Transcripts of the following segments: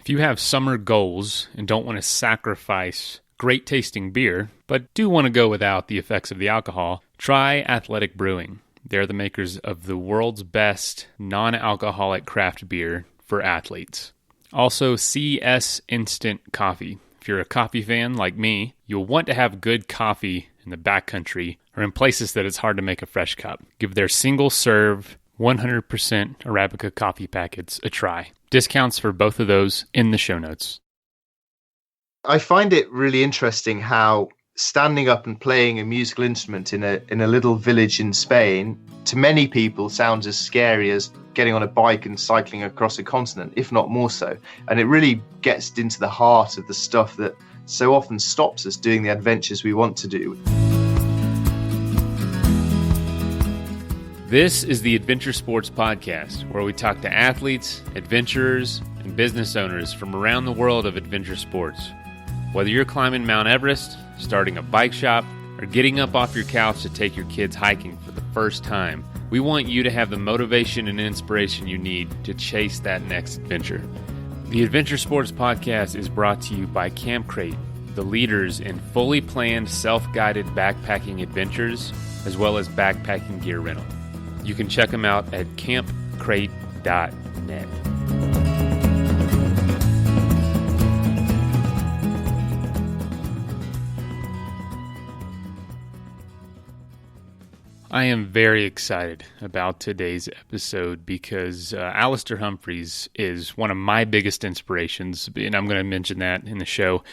If you have summer goals and don't want to sacrifice great tasting beer, but do want to go without the effects of the alcohol, try Athletic Brewing. They're the makers of the world's best non-alcoholic craft beer for athletes. Also, CS Instant Coffee. If you're a coffee fan like me, you'll want to have good coffee in the backcountry or in places that it's hard to make a fresh cup. Give their single-serve 100% Arabica coffee packets a try. Discounts for both of those in the show notes. I find it really interesting how standing up and playing a musical instrument in a little village in Spain, to many people sounds as scary as getting on a bike and cycling across a continent, if not more so. And it really gets into the heart of the stuff that so often stops us doing the adventures we want to do. This is the Adventure Sports Podcast, where we talk to athletes, adventurers, and business owners from around the world of adventure sports. Whether you're climbing Mount Everest, starting a bike shop, or getting up off your couch to take your kids hiking for the first time, we want you to have the motivation and inspiration you need to chase that next adventure. The Adventure Sports Podcast is brought to you by Camp Crate, the leaders in fully planned self-guided backpacking adventures, as well as backpacking gear rental. You can check them out at campcrate.net. I am very excited about today's episode because Alastair Humphreys is one of my biggest inspirations, and I'm going to mention that in the show.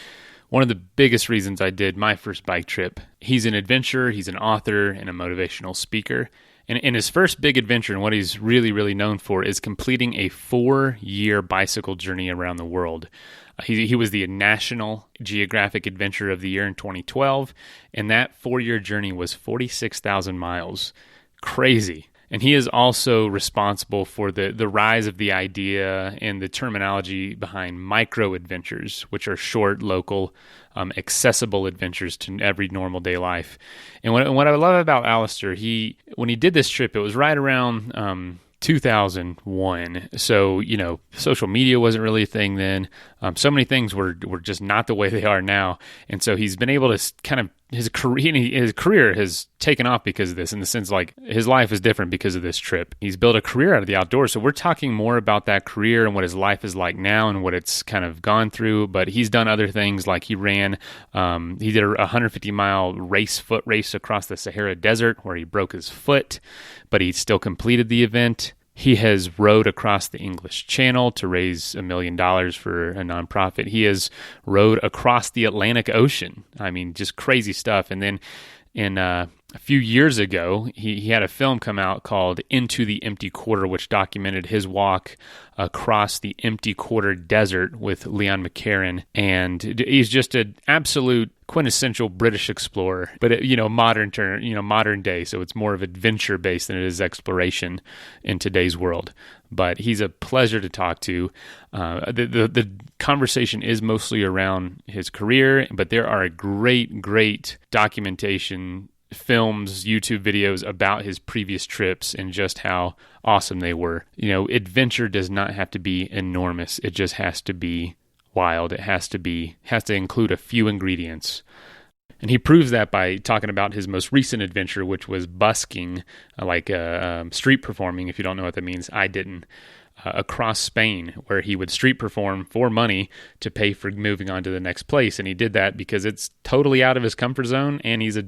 One of the biggest reasons I did my first bike trip. He's an adventurer, he's an author, and a motivational speaker. And in his first big adventure, and what he's really, really known for, is completing a 4-year bicycle journey around the world. He was the National Geographic Adventurer of the Year in 2012, and that 4-year journey was 46,000 miles. Crazy. And he is also responsible for the rise of the idea and the terminology behind microadventures, which are short, local, accessible adventures to every normal day life. And what I love about Alastair, when he did this trip, it was right around 2001. So, social media wasn't really a thing then. So many things were just not the way they are now. And so he's been able to kind of, his career has taken off because of this, in the sense like his life is different because of this trip. He's built a career out of the outdoors. So we're talking more about that career and what his life is like now and what it's kind of gone through. But he's done other things, like he did a 150-mile foot race across the Sahara Desert where he broke his foot, but he still completed the event. He has rowed across the English Channel to raise $1 million for a nonprofit. He has rowed across the Atlantic Ocean. I mean, just crazy stuff. And then a few years ago, he had a film come out called Into the Empty Quarter, which documented his walk across the Empty Quarter Desert with Leon McCarran. And he's just an absolute quintessential British explorer, but modern day. So it's more of adventure based than it is exploration in today's world. But he's a pleasure to talk to. The conversation is mostly around his career, but there are great documentation, films, YouTube videos about his previous trips and just how awesome they were. Adventure does not have to be enormous. It just has to be wild. It has to include a few ingredients. And he proves that by talking about his most recent adventure, which was busking, street performing. If you don't know what that means, I didn't. Across Spain, where he would street perform for money to pay for moving on to the next place. And he did that because it's totally out of his comfort zone, and he's a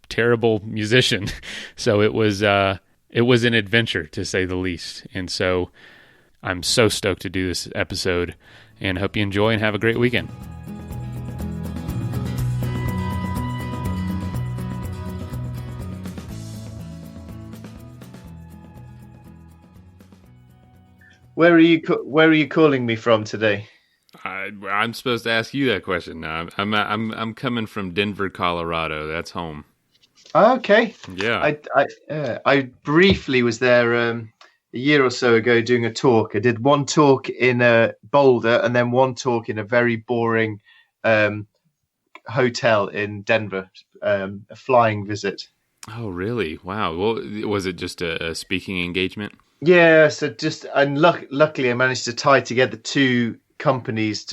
terrible musician. So it was an adventure, to say the least. And so I'm so stoked to do this episode, and hope you enjoy and have a great weekend. Where are you calling me from today? I'm supposed to ask you that question now. I'm coming from Denver, Colorado. That's home. Okay. Yeah. I briefly was there a year or so ago doing a talk. I did one talk in Boulder and then one talk in a very boring hotel in Denver, a flying visit. Oh, really? Wow. Well, was it just a speaking engagement? Yeah. So luckily I managed to tie together two companies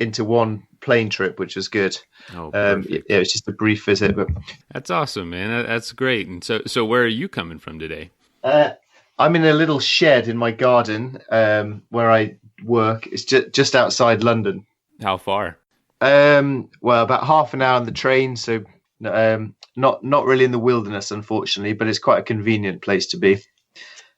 into one plane trip, which was good. Oh, perfect. Yeah, it was just a brief visit, but That's awesome, man. That's great. And so where are you coming from today? I'm in a little shed in my garden where I work. It's just outside London. How far? Well, about half an hour on the train, so not really in the wilderness, unfortunately, but it's quite a convenient place to be.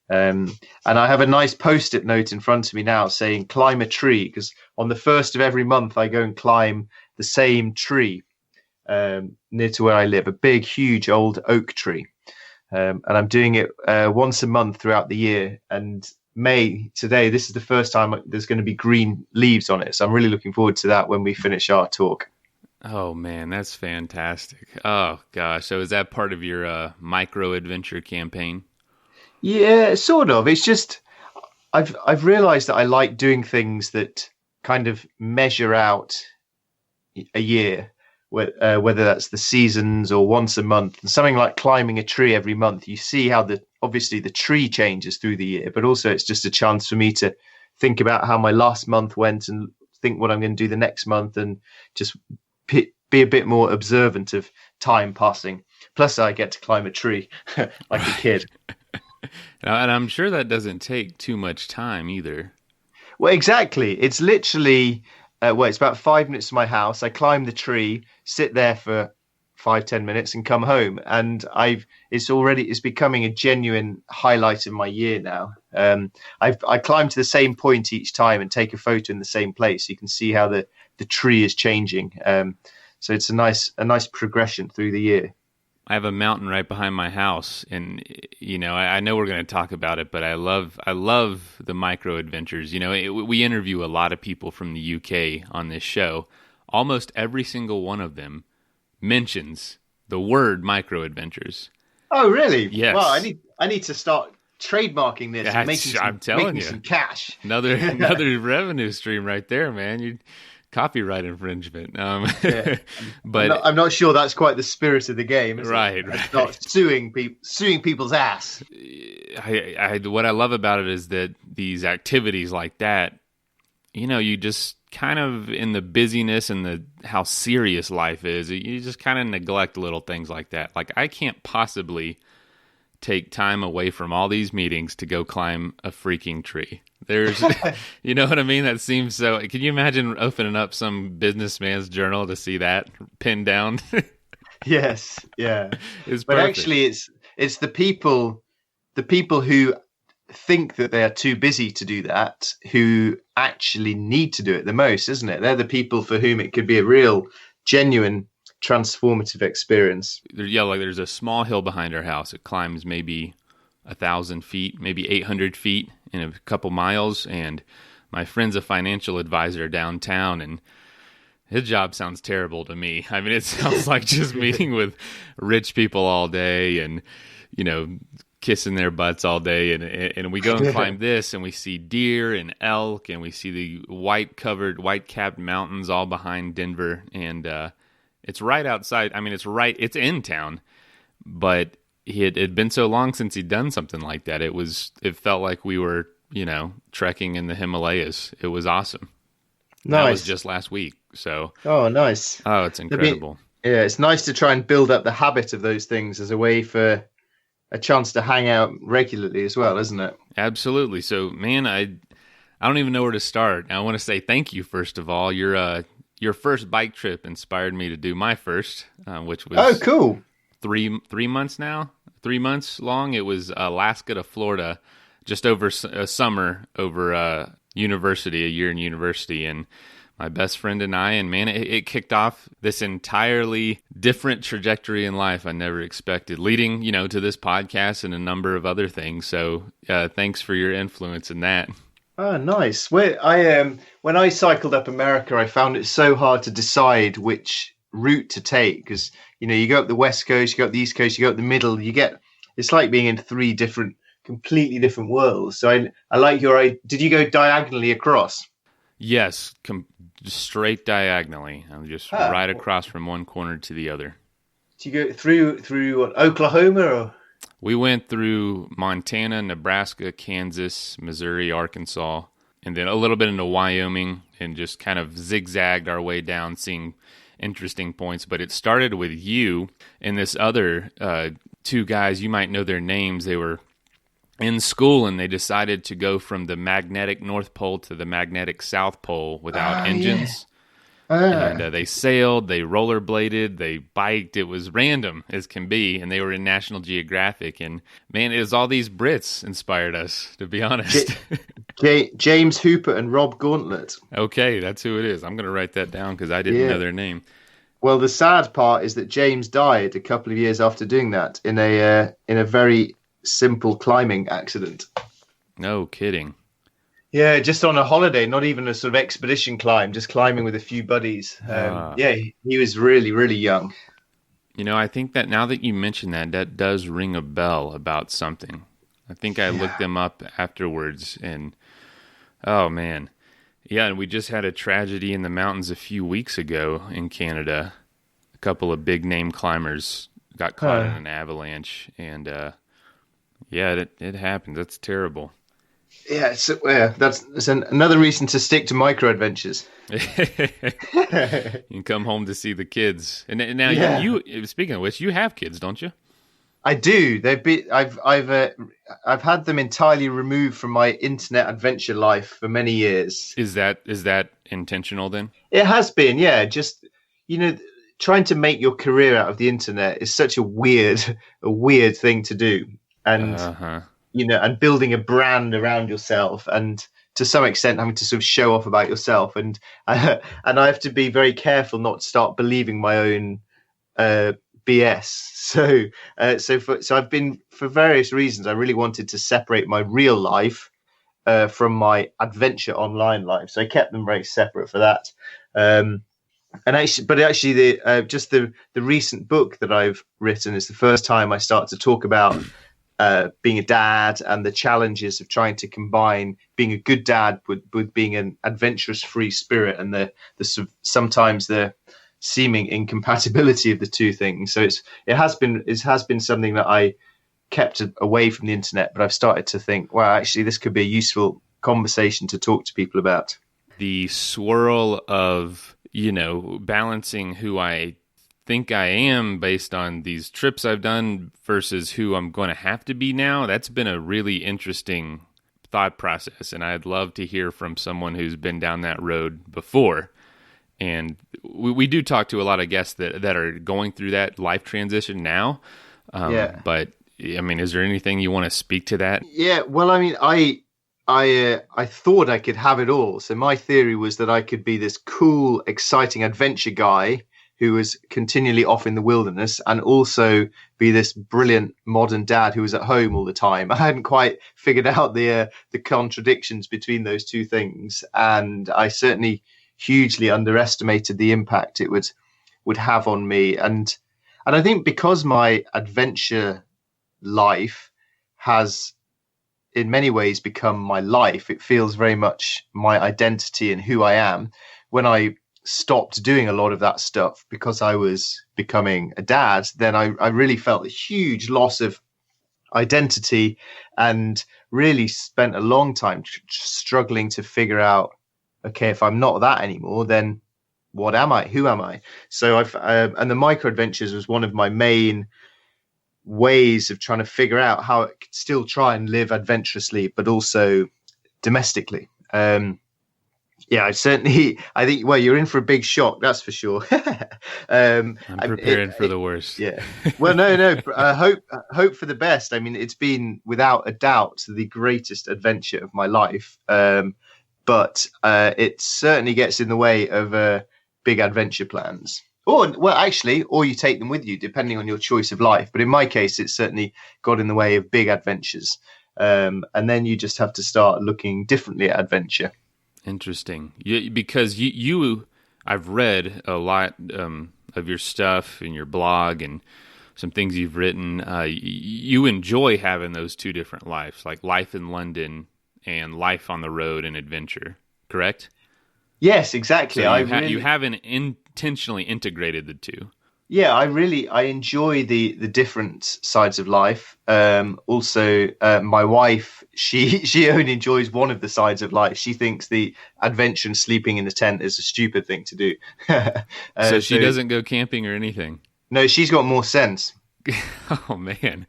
And I have a nice post-it note in front of me now saying climb a tree, because on the first of every month I go and climb the same tree near to where I live, a big, huge old oak tree. And I'm doing it once a month throughout the year. And today, this is the first time there's going to be green leaves on it. So I'm really looking forward to that when we finish our talk. Oh, man, that's fantastic. Oh, gosh. So is that part of your micro-adventure campaign? Yeah, sort of. It's just I've realized that I like doing things that kind of measure out a year, whether that's the seasons or once a month. And something like climbing a tree every month, you see how obviously the tree changes through the year, but also it's just a chance for me to think about how my last month went and think what I'm going to do the next month, and just be a bit more observant of time passing. Plus, I get to climb a tree like a kid. And I'm sure that doesn't take too much time either. Well, exactly. It's literally, it's about 5 minutes to my house. I climb the tree, sit there for 5-10 minutes and come home. And it's becoming a genuine highlight of my year now. I climb to the same point each time and take a photo in the same place. You can see how the tree is changing. So it's a nice progression through the year. I have a mountain right behind my house, and I know we're going to talk about it, but I love the micro adventures. We interview a lot of people from the UK on this show. Almost every single one of them mentions the word micro adventures. Oh, really? Yes. Well, I need to start trademarking this and making some cash. Another revenue stream right there, man. You copyright infringement. Yeah. But I'm not sure that's quite the spirit of the game, is right, it? Right. Not suing people's ass. What I love about it is that these activities like that, you just kind of, in the busyness and how serious life is, you just kind of neglect little things like that. Like, I can't possibly take time away from all these meetings to go climb a freaking tree. There's, you know what I mean? That seems so. Can you imagine opening up some businessman's journal to see that pinned down? Yes, yeah. But actually, it's the people who think that they are too busy to do that who actually need to do it the most, isn't it? They're the people for whom it could be a real, genuine, transformative experience. Yeah, like there's a small hill behind our house. It climbs maybe 1,000 feet, maybe 800 feet in a couple miles. And my friend's a financial advisor downtown, and his job sounds terrible to me. I mean, it sounds like just meeting with rich people all day and, kissing their butts all day. And we go and climb this, and we see deer and elk, and we see the white-capped mountains all behind Denver. And it's right outside. I mean, it's in town, but it had been so long since he'd done something like that. It felt like we were, trekking in the Himalayas. It was awesome. Nice. That was just last week. So. Oh, nice. Oh, it's incredible. It's nice to try and build up the habit of those things as a way for a chance to hang out regularly as well, isn't it? Absolutely. So, man, I don't even know where to start. I want to say thank you, first of all. Your first bike trip inspired me to do my first, which was cool. 3 months now, 3 months long. It was Alaska to Florida, just over a summer over a year in university, and my best friend and I, and man, it kicked off this entirely different trajectory in life I never expected, leading, to this podcast and a number of other things. So thanks for your influence in that. Oh, nice. When I cycled up America, I found it so hard to decide which route to take, because you go up the west coast, you go up the east coast, you go up the middle. It's like being in three completely different worlds. So I like did you go diagonally across? Yes, straight diagonally. I'm just right across from one corner to the other. Did you go through Oklahoma or? We went through Montana, Nebraska, Kansas, Missouri, Arkansas, and then a little bit into Wyoming and just kind of zigzagged our way down, seeing interesting points. But it started with you and this other two guys. You might know their names. They were in school, and they decided to go from the magnetic North Pole to the magnetic South Pole without engines. And they sailed, they rollerbladed, they biked. It was random as can be, and they were in National Geographic. And man, it was all these Brits inspired us, to be honest. James Hooper and Rob Gauntlet. Okay, that's who it is. I'm going to write that down because I didn't know their name. Well, the sad part is that James died a couple of years after doing that in a very simple climbing accident. No kidding. Yeah, just on a holiday, not even a sort of expedition climb, just climbing with a few buddies. Yeah, he was really, really young. You know, I think that now that you mention that, that does ring a bell about something. I think I looked them up afterwards, and oh man. Yeah, and we just had a tragedy in the mountains a few weeks ago in Canada. A couple of big name climbers got caught in an avalanche, and yeah, it happens. That's terrible. Yeah, that's another reason to stick to microadventures. You can come home to see the kids. And now you speaking of which, you have kids, don't you? I do. I've had them entirely removed from my internet adventure life for many years. Is that intentional then? It has been, yeah. Just trying to make your career out of the internet is such a weird thing to do, and and building a brand around yourself, and to some extent having to sort of show off about yourself, and I have to be very careful not to start believing my own BS. So I've been, for various reasons, I really wanted to separate my real life from my adventure online life. So I kept them very separate for that. The recent book that I've written is the first time I start to talk about being a dad and the challenges of trying to combine being a good dad with being an adventurous free spirit, and the sometimes the seeming incompatibility of the two things. So it has been something that I kept away from the internet, but I've started to think, wow, actually this could be a useful conversation to talk to people about. The swirl of, balancing who I think I am based on these trips I've done versus who I'm going to have to be now, that's been a really interesting thought process, and I'd love to hear from someone who's been down that road before. And we do talk to a lot of guests that are going through that life transition now. But I mean, is there anything you want to speak to that? Yeah, well, I mean, I thought I could have it all. So my theory was that I could be this cool, exciting adventure guy who was continually off in the wilderness, and also be this brilliant modern dad who was at home all the time. I hadn't quite figured out the contradictions between those two things, and I certainly hugely underestimated the impact it would have on me. And I think because my adventure life has in many ways become my life, it feels very much my identity and who I am. When I stopped doing a lot of that stuff because I was becoming a dad, then I really felt a huge loss of identity, and really spent a long time struggling to figure out, okay, if I'm not that anymore, then what am I? Who am I? So and the microadventures was one of my main ways of trying to figure out how I could still try and live adventurously, but also domestically. I think, well, you're in for a big shock, that's for sure. I'm prepared for the worst. Yeah. Well, no. Hope for the best. I mean, it's been without a doubt the greatest adventure of my life. But it certainly gets in the way of big adventure plans. Or you take them with you, depending on your choice of life. But in my case, it's certainly got in the way of big adventures. And then you just have to start looking differently at adventure. Interesting. Because I've read a lot of your stuff and your blog and some things you've written. You enjoy having those two different lives, like life in London and life on the road and adventure, correct? Yes, exactly. So you haven't intentionally integrated the two. Yeah, I enjoy the different sides of life. Also, my wife, she only enjoys one of the sides of life. She thinks the adventure and sleeping in the tent is a stupid thing to do. So she So doesn't go camping or anything. no, she's got more sense. Oh man.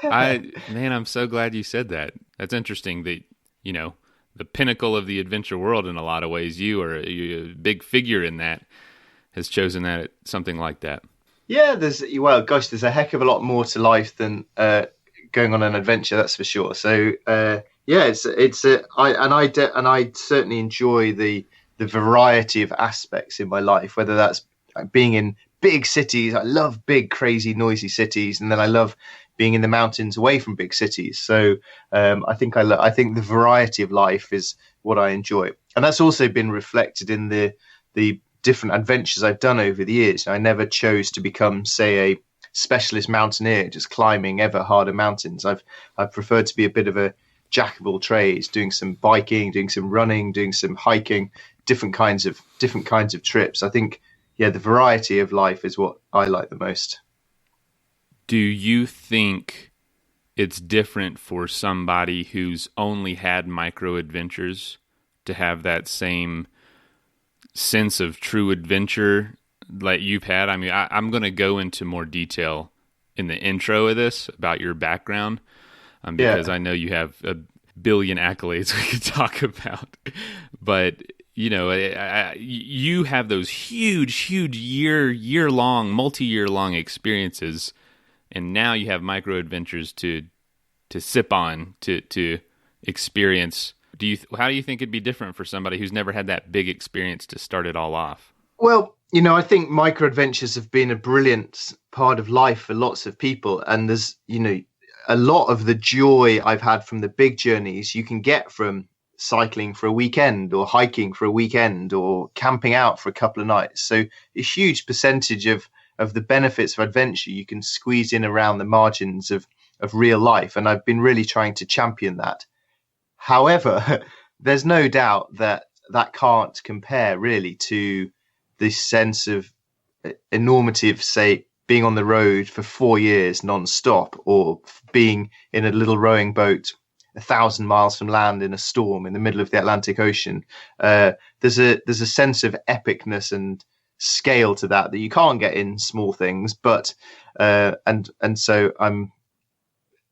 I'm so glad you said that. That's interesting that, you know, the pinnacle of the adventure world in a lot of ways, you're a big figure in that, has chosen that something like that. Yeah, there's a heck of a lot more to life than going on an adventure, that's for sure. So yeah, I certainly enjoy the variety of aspects in my life, whether that's being in big cities. I love big, crazy, noisy cities, and then I love being in the mountains away from big cities. So I think I think the variety of life is what I enjoy, and that's also been reflected in the different adventures I've done over the years. I never chose to become, say, a specialist mountaineer, just climbing ever harder mountains. I've preferred to be a bit of a jack of all trades, doing some biking, doing some running, doing some hiking, different kinds of trips. I think, yeah, the variety of life is what I like the most. Do you think it's different for somebody who's only had micro adventures to have that same sense of true adventure like you've had? I mean, I'm going to go into more detail in the intro of this about your background, because I know you have a billion accolades we could talk about. But, you know, you have those huge year-long, multi-year-long experiences, and now you have micro adventures to sip on, to experience. How do you think it'd be different for somebody who's never had that big experience to start it all off? Well, you know, I think micro adventures have been a brilliant part of life for lots of people. And there's, you know, a lot of the joy I've had from the big journeys you can get from cycling for a weekend or hiking for a weekend or camping out for a couple of nights. So a huge percentage of the benefits of adventure you can squeeze in around the margins of real life. And I've been really trying to champion that. However, there's no doubt that can't compare really to this sense of enormity of, say, being on the road for 4 years non-stop, or being in a little rowing boat 1,000 miles from land in a storm in the middle of the Atlantic Ocean. There's a sense of epicness and scale to that you can't get in small things. But and so I'm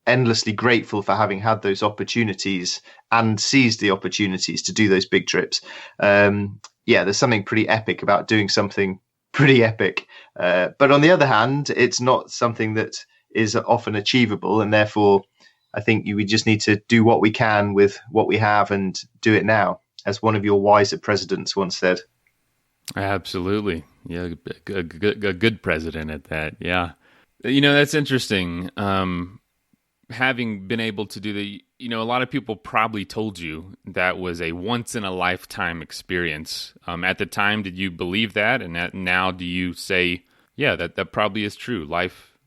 endlessly grateful for having had those opportunities and seized the opportunities to do those big trips. Yeah, there's something pretty epic about doing something pretty epic. But on the other hand, it's not something that is often achievable. And therefore, I think we just need to do what we can with what we have and do it now, as one of your wiser presidents once said. Absolutely. Yeah, a good president at that. Yeah. You know, that's interesting. Having been able to do a lot of people probably told you that was a once in a lifetime experience. At the time, did you believe that? And now do you say, yeah, that probably is true. Life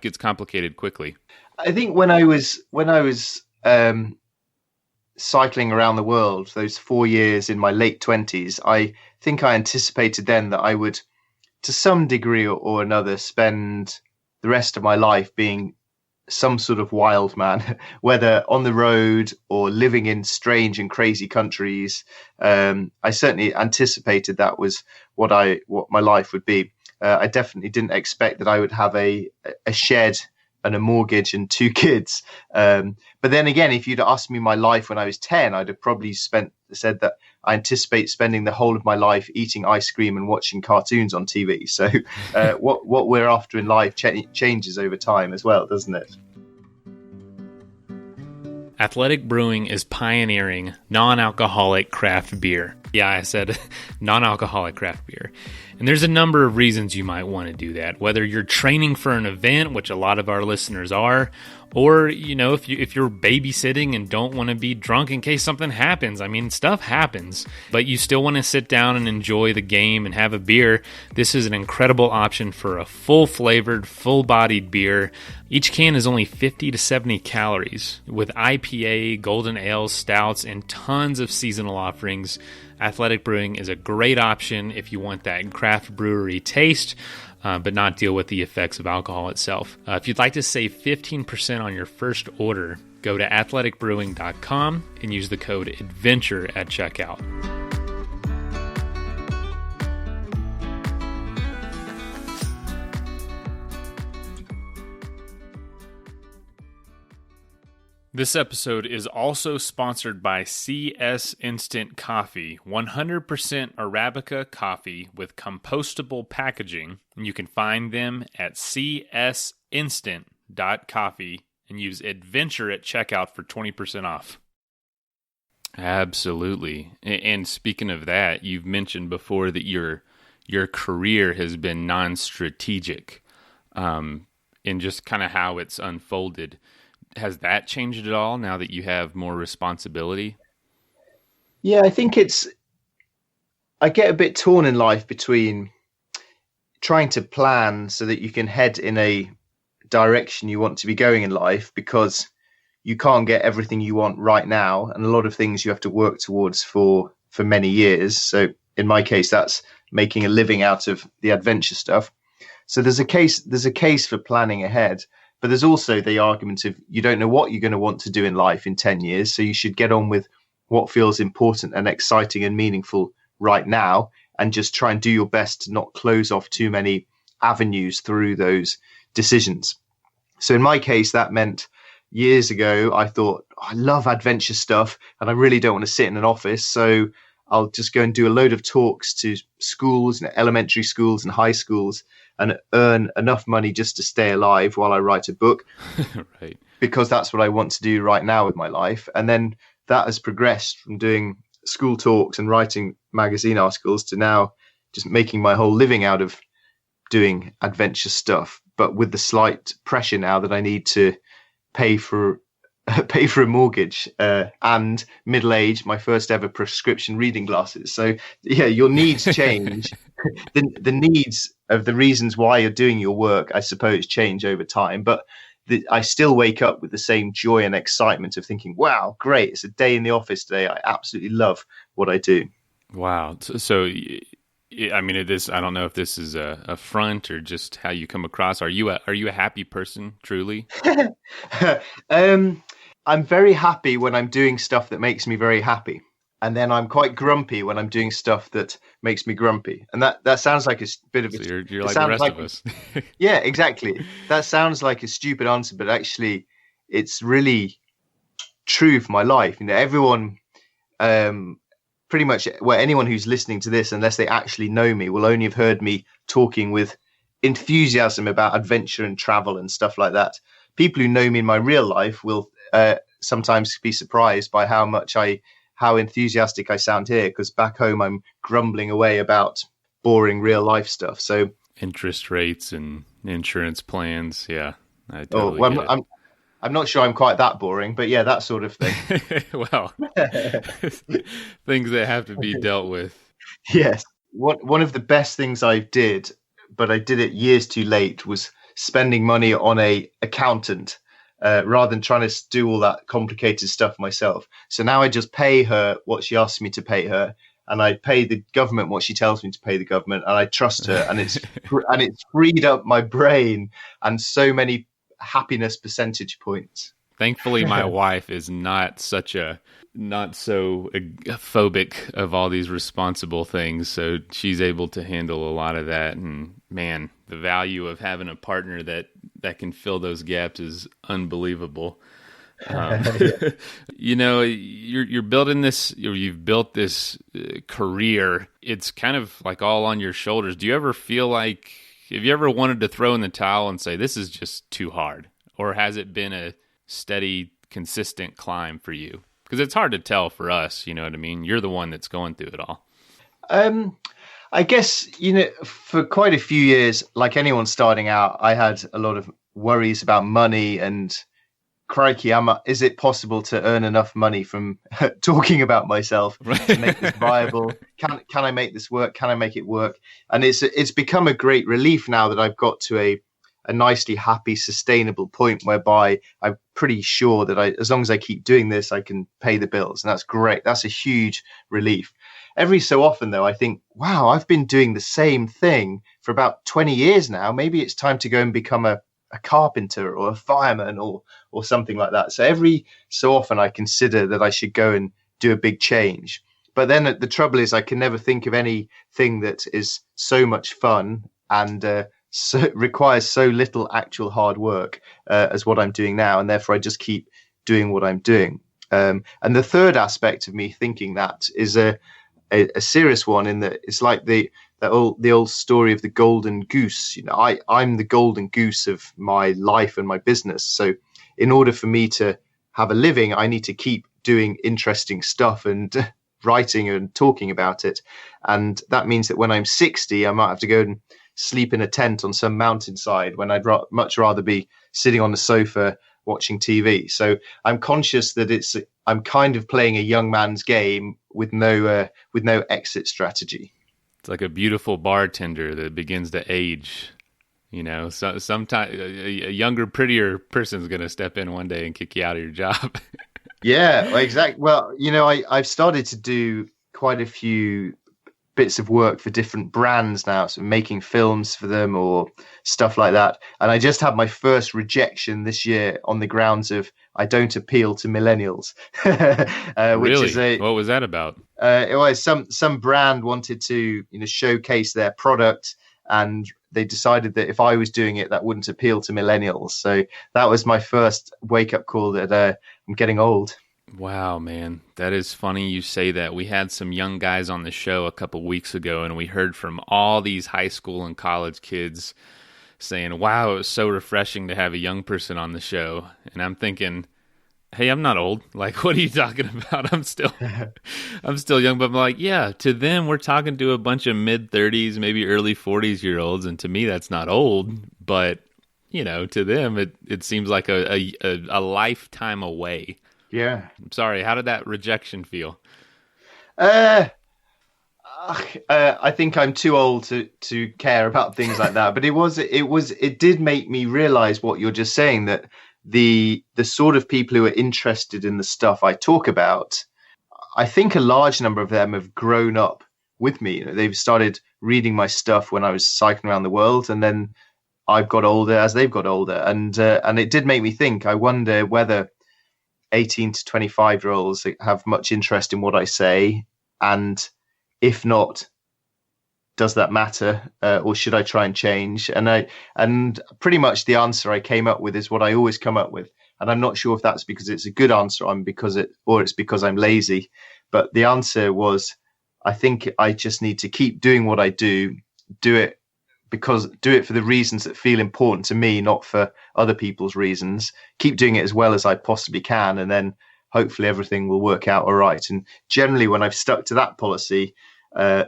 gets complicated quickly. I think when I was cycling around the world, those 4 years in my late 20s, I think I anticipated then that I would, to some degree or another, spend the rest of my life being some sort of wild man, whether on the road or living in strange and crazy countries. I certainly anticipated that was what my life would be. I definitely didn't expect that I would have a shed and a mortgage and 2 kids. But then again, if you'd asked me my life when I was 10, I'd have probably said that I anticipate spending the whole of my life eating ice cream and watching cartoons on TV. So what we're after in life changes over time as well, doesn't it? Athletic Brewing is pioneering non-alcoholic craft beer. Yeah, I said non-alcoholic craft beer. And there's a number of reasons you might want to do that, whether you're training for an event, which a lot of our listeners are, or, you know, if you're babysitting and don't want to be drunk in case something happens. I mean, stuff happens, but you still want to sit down and enjoy the game and have a beer. This is an incredible option for a full-flavored, full-bodied beer. Each can is only 50 to 70 calories, with IPA, golden ales, stouts, and tons of seasonal offerings. Athletic Brewing is a great option if you want that craft brewery taste, but not deal with the effects of alcohol itself. If you'd like to save 15% on your first order, go to athleticbrewing.com and use the code ADVENTURE at checkout. This episode is also sponsored by CS Instant Coffee, 100% Arabica coffee with compostable packaging. And you can find them at csinstant.coffee and use adventure at checkout for 20% off. Absolutely. And speaking of that, you've mentioned before that your career has been non-strategic in just kind of how it's unfolded. Has that changed at all now that you have more responsibility? Yeah, I think I get a bit torn in life between trying to plan so that you can head in a direction you want to be going in life, because you can't get everything you want right now. And a lot of things you have to work towards for many years. So in my case, that's making a living out of the adventure stuff. So there's a case for planning ahead. But there's also the argument of you don't know what you're going to want to do in life in 10 years. So you should get on with what feels important and exciting and meaningful right now, and just try and do your best to not close off too many avenues through those decisions. So in my case, that meant years ago, I thought, I love adventure stuff and I really don't want to sit in an office. So I'll just go and do a load of talks to schools and elementary schools and high schools and earn enough money just to stay alive while I write a book. Right. Because that's what I want to do right now with my life. And then that has progressed from doing school talks and writing magazine articles to now just making my whole living out of doing adventure stuff, but with the slight pressure now that I need to pay for a mortgage and middle age, my first ever prescription reading glasses. So yeah, your needs change. the needs of the reasons why you're doing your work, I suppose, change over time. But I still wake up with the same joy and excitement of thinking, wow, great, it's a day in the office today. I absolutely love what I do. Wow. So I mean, I don't know if this is a front or just how you come across. Are you a happy person, truly? I'm very happy when I'm doing stuff that makes me very happy. And then I'm quite grumpy when I'm doing stuff that makes me grumpy. And that sounds like a bit of a... So you're like the rest of us. Yeah, exactly. That sounds like a stupid answer, but actually it's really true for my life. You know, everyone, pretty much, well, anyone who's listening to this, unless they actually know me, will only have heard me talking with enthusiasm about adventure and travel and stuff like that. People who know me in my real life will sometimes be surprised by how enthusiastic I sound here, because back home I'm grumbling away about boring real life stuff. So interest rates and insurance plans, yeah, I totally get it. I'm not sure I'm quite that boring, but yeah, that sort of thing. Well, things that have to be dealt with. Yes, one of the best things I did, but I did it years too late, was spending money on a accountant. Rather than trying to do all that complicated stuff myself. So now I just pay her what she asks me to pay her, and I pay the government what she tells me to pay the government, and I trust her, and it's freed up my brain and so many happiness percentage points. Thankfully, my wife is not so phobic of all these responsible things, so she's able to handle a lot of that. And man, the value of having a partner that can fill those gaps is unbelievable. You know, you're building this, or you've built this career. It's kind of like all on your shoulders. Do you ever feel like, have you ever wanted to throw in the towel and say, this is just too hard? Or has it been a steady, consistent climb for you? Because it's hard to tell for us, you know what I mean? You're the one that's going through it all. I guess, you know, for quite a few years, like anyone starting out, I had a lot of worries about money and crikey, is it possible to earn enough money from talking about myself to make this viable? Can I make this work? Can I make it work? And it's become a great relief now that I've got to a nicely happy, sustainable point whereby I'm pretty sure that as long as I keep doing this, I can pay the bills. And that's great. That's a huge relief. every so often, though, I think, wow, I've been doing the same thing for about 20 years now. Maybe it's time to go and become a carpenter or a fireman or something like that. So every so often I consider that I should go and do a big change. But then the trouble is I can never think of anything that is so much fun and requires so little actual hard work as what I'm doing now. And therefore I just keep doing what I'm doing. And the third aspect of me thinking that is a serious one, in that it's like the old story of the golden goose. You know, I'm the golden goose of my life and my business. So in order for me to have a living, I need to keep doing interesting stuff and writing and talking about it. And that means that when I'm 60, I might have to go and sleep in a tent on some mountainside when I'd much rather be sitting on the sofa watching TV. So I'm conscious that I'm kind of playing a young man's game with no exit strategy. It's like a beautiful bartender that begins to age. You know, so sometimes a younger, prettier person's going to step in one day and kick you out of your job. Yeah, exactly. Well, you know, I've started to do quite a few bits of work for different brands now, so making films for them or stuff like that. And I just had my first rejection this year on the grounds of I don't appeal to millennials. Really? What was that about? It was some brand wanted to, showcase their product, and they decided that if I was doing it, that wouldn't appeal to millennials. So that was my first wake-up call that I'm getting old. Wow, man. That is funny you say that. We had some young guys on the show a couple weeks ago, and we heard from all these high school and college kids saying, wow, it was so refreshing to have a young person on the show. And I'm thinking, hey, I'm not old. Like, what are you talking about? I'm still young. But I'm like, yeah, to them, we're talking to a bunch of mid-30s, maybe early 40s-year-olds. And to me, that's not old. But, to them, it seems like a lifetime away. Yeah. I'm sorry. How did that rejection feel? I think I'm too old to care about things like that. But it did make me realize what you're just saying, that the sort of people who are interested in the stuff I talk about, I think a large number of them have grown up with me. They've started reading my stuff when I was cycling around the world, and then I've got older as they've got older. And it did make me think, I wonder whether 18 to 25-year-olds have much interest in what I say, and if not, does that matter, or should I try and change? And pretty much the answer I came up with is what I always come up with, and I'm not sure if that's because it's a good answer or it's because I'm lazy. But the answer was, I think I just need to keep doing what I do it for the reasons that feel important to me, not for other people's reasons. Keep doing it as well as I possibly can, and then hopefully everything will work out all right. And generally, when I've stuck to that policy,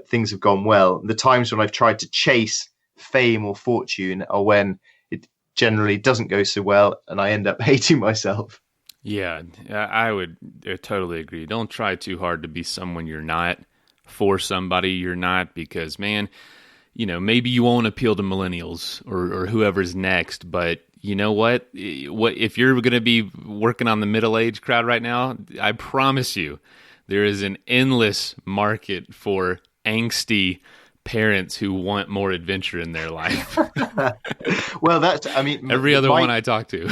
things have gone well. The times when I've tried to chase fame or fortune are when it generally doesn't go so well, and I end up hating myself. Yeah, I would totally agree. Don't try too hard to be someone you're not, for somebody you're not, because, man, maybe you won't appeal to millennials or whoever's next, but you know what? If you're going to be working on the middle-aged crowd right now, I promise you, there is an endless market for angsty parents who want more adventure in their life. Well, every other one I talk to.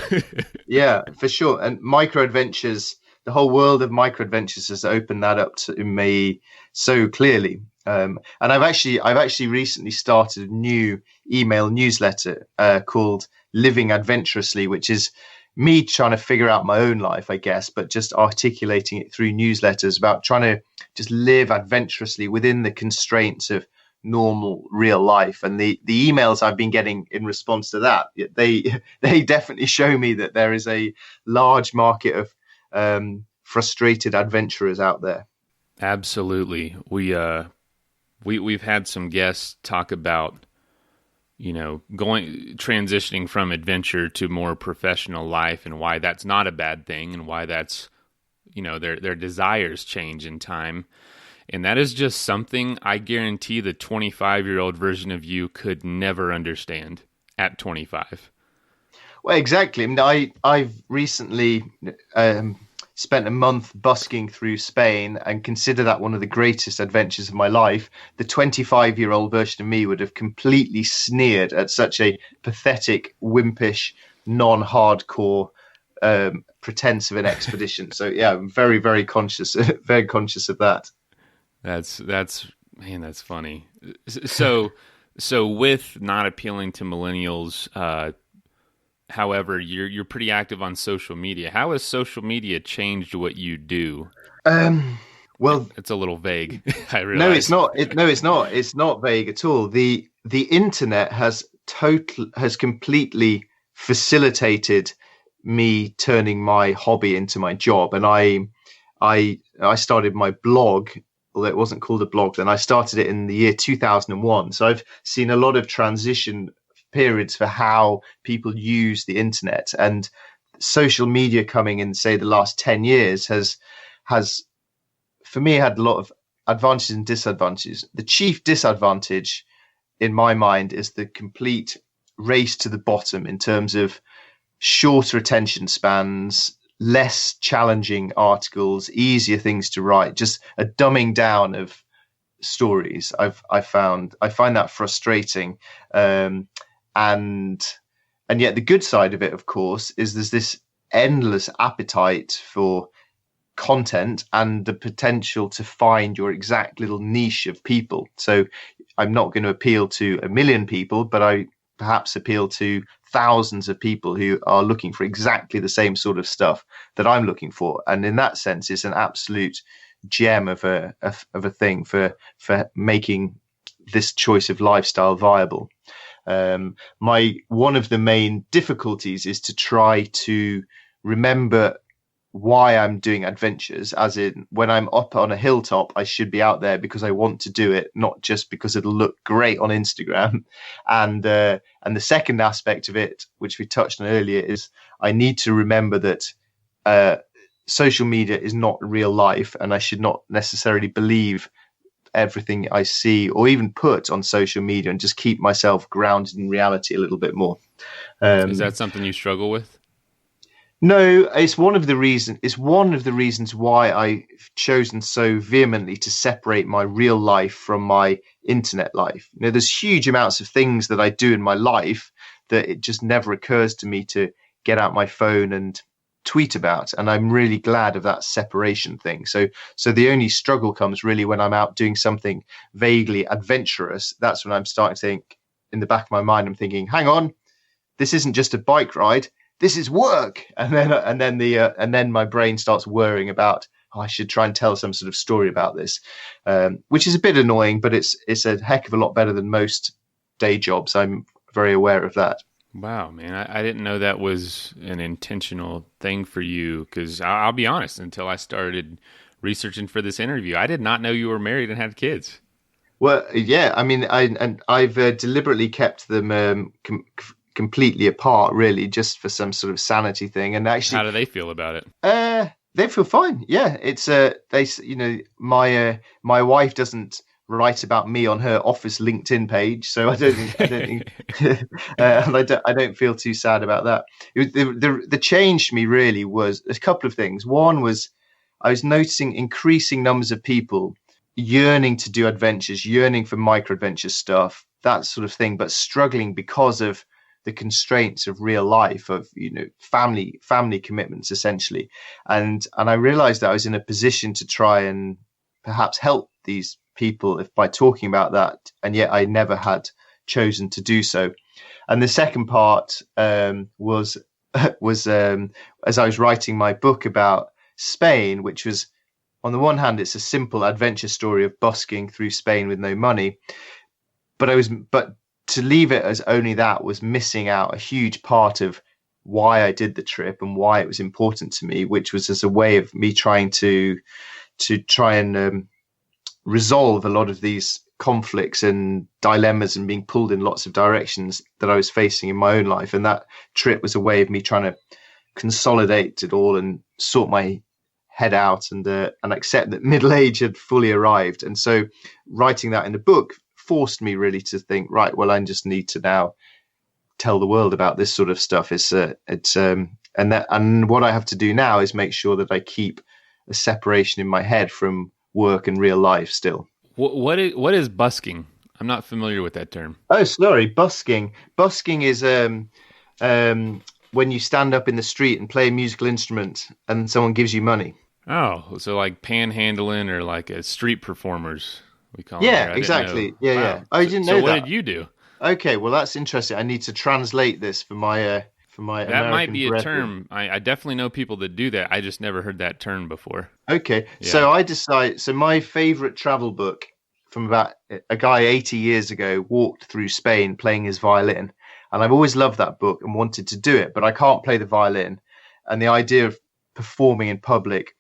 Yeah, for sure. And microadventures, the whole world of microadventures has opened that up to me so clearly. And I've actually recently started a new email newsletter called Living Adventurously, which is me trying to figure out my own life, I guess, but just articulating it through newsletters about trying to just live adventurously within the constraints of normal real life. And the emails I've been getting in response to that, they definitely show me that there is a large market of frustrated adventurers out there. Absolutely. We've had some guests talk about, transitioning from adventure to more professional life, and why that's not a bad thing, and why that's, their desires change in time. And that is just something I guarantee the 25-year-old version of you could never understand at 25. Well, exactly. I mean, I've recently spent a month busking through Spain and consider that one of the greatest adventures of my life, the 25-year-old version of me would have completely sneered at such a pathetic, wimpish, non-hardcore pretense of an expedition. So yeah, I'm very, very conscious of that. That's funny. So with not appealing to millennials, however, you're pretty active on social media. How has social media changed what you do? Well, it's a little vague. I realize. No, it's not. It's not. It's not vague at all. The internet has completely facilitated me turning my hobby into my job, and I started my blog. Although it wasn't called a blog then, I started it in the year 2001. So I've seen a lot of transition periods for how people use the internet, and social media coming in, say, the last 10 years has for me had a lot of advantages and disadvantages. The chief disadvantage in my mind is the complete race to the bottom in terms of shorter attention spans, less challenging articles, easier things to write, just a dumbing down of stories. I find that frustrating. And yet the good side of it, of course, is there's this endless appetite for content and the potential to find your exact little niche of people. So I'm not going to appeal to a million people, but I perhaps appeal to thousands of people who are looking for exactly the same sort of stuff that I'm looking for. And in that sense, it's an absolute gem of a thing for making this choice of lifestyle viable. One of the main difficulties is to try to remember why I'm doing adventures, as in when I'm up on a hilltop, I should be out there because I want to do it, not just because it'll look great on Instagram. And the second aspect of it, which we touched on earlier, is I need to remember that social media is not real life, and I should not necessarily believe everything I see or even put on social media, and just keep myself grounded in reality a little bit more. Is that something you struggle with? No, it's one of the reasons why I've chosen so vehemently to separate my real life from my internet life. You know, there's huge amounts of things that I do in my life that it just never occurs to me to get out my phone and tweet about. And I'm really glad of that separation thing. So the only struggle comes really when I'm out doing something vaguely adventurous. That's when I'm starting to think, in the back of my mind, I'm thinking, hang on, this isn't just a bike ride. This is work. And then my brain starts worrying about, I should try and tell some sort of story about this, which is a bit annoying, but it's a heck of a lot better than most day jobs. I'm very aware of that. Wow, man. I didn't know that was an intentional thing for you, because I'll be honest, until I started researching for this interview, I did not know you were married and had kids. Well, yeah, I mean, I've deliberately kept them completely apart, really, just for some sort of sanity thing. And actually, how do they feel about it? They feel fine. Yeah, it's my wife doesn't write about me on her office LinkedIn page, so I don't think I don't feel too sad about that. The change for me really was a couple of things. One was I was noticing increasing numbers of people yearning to do adventures, yearning for microadventure stuff, that sort of thing, but struggling because of the constraints of real life, of family commitments essentially, and I realized that I was in a position to try and perhaps help these people by talking about that, and yet I never had chosen to do so. And the second part was as I was writing my book about Spain, which was, on the one hand, it's a simple adventure story of busking through Spain with no money, but to leave it as only that was missing out a huge part of why I did the trip and why it was important to me, which was as a way of me trying to try and resolve a lot of these conflicts and dilemmas and being pulled in lots of directions that I was facing in my own life. And that trip was a way of me trying to consolidate it all and sort my head out and accept that middle age had fully arrived. And so writing that in the book forced me really to think, right, well, I just need to now tell the world about this sort of stuff. It's And what I have to do now is make sure that I keep a separation in my head from work and real life still. What is busking? I'm not familiar with that term. Oh, sorry, busking. Busking is when you stand up in the street and play a musical instrument and someone gives you money. Oh, so like panhandling or like a street performers, we call Yeah, them. exactly. Yeah, Wow. yeah. I didn't know so what that. did you do? Okay, well that's interesting. I need to translate this for my That American might be a brethren. term. I definitely know people that do that. I just never heard that term before. Okay, Yeah. so my favorite travel book from about a guy 80 years ago walked through Spain playing his violin, and I've always loved that book and wanted to do it, but I can't play the violin, and the idea of performing in public